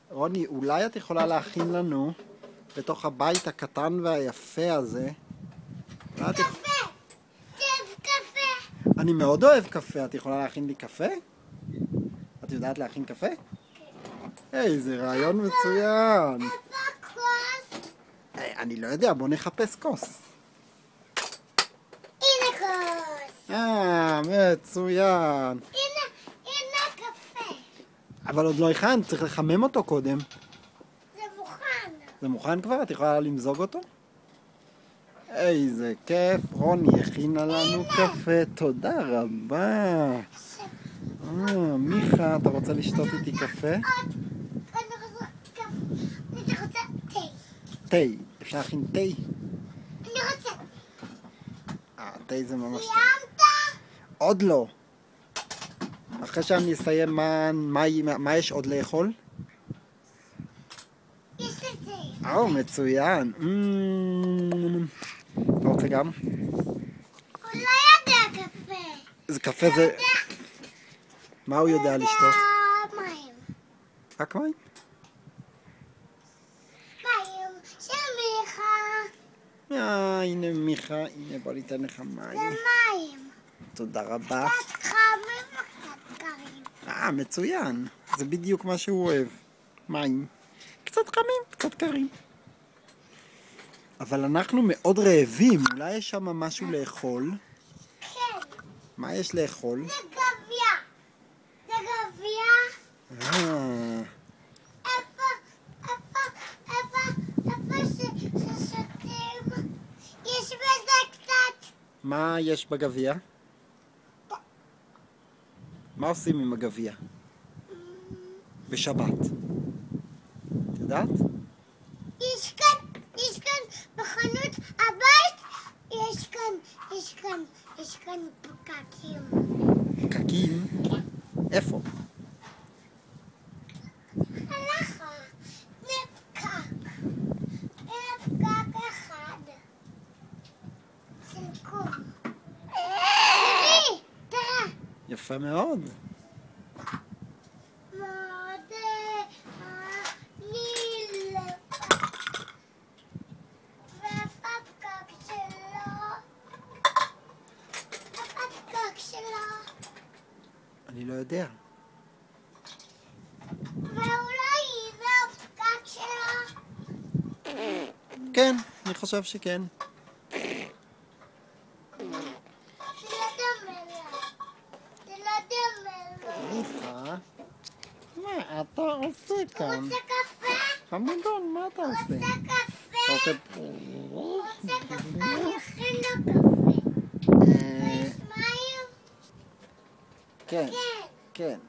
רוני, אולי את יכולה להכין לנו בתוך הבית הקטן והיפה הזה? קפה! תאהב קפה! אני מאוד אוהב קפה. את יכולה להכין לי קפה? את יודעת להכין קפה? כן. היי, זה רעיון מצוין. איפה כוס? אני לא יודע, בוא נחפש כוס. הנה כוס! מצוין. הנה קפה! אבל עוד לא הכנת, צריך לחמם אותו קודם. זה מוכן! זה מוכן כבר? את יכולה למזוג אותו? איזה כיף, רוני הכינה לנו קפה, תודה רבה. מיכה, אתה רוצה לשתות איתי קפה? אני רוצה קפה. אני רוצה תה. תה, אפשר להכין תה? אני רוצה. תה זה ממש טוב. סיימת? עוד לא. אחרי שאני אסיים, מה יש עוד לאכול? יש לי תה. מצוין. אתה רוצה גם? הוא לא יודע קפה. זה קפה זה... מה הוא יודע לשתות? מים. רק מים? מים של מיכה. הנה מיכה, הנה בוא ניתן לך זה מים. מים. תודה רבה. קצת חמים וקצת קרים. מצוין. זה בדיוק מה שהוא אוהב. מים. קצת חמים, קצת קרים. אבל אנחנו מאוד רעבים. אולי יש שם משהו לאכול? כן. מה יש לאכול? זה גביע. זה גביע. איפה ששותים? יש בזה קצת. מה יש בגביע? מה עושים עם הגביע? בשבת. את יודעת? יש כאן בחנות הבית, יש כאן פקקים. פקקים? איפה? הלכה, פקק אחד. צינקום. תראה. יפה מאוד. מאוד ואיפה הפקק שלו? אני לא יודע. ואולי זה הפקק שלו? כן, אני חושב שכן. זה לא דומה לו. מיכה, מה אתה עושה הוא כאן? רוצה קפה? חמודון, מה אתה עושה? הוא רוצה קפה? אתה רוצה... הוא רוצה קפה? אני אכין לו קפה. יש מים? כן, כן. כן.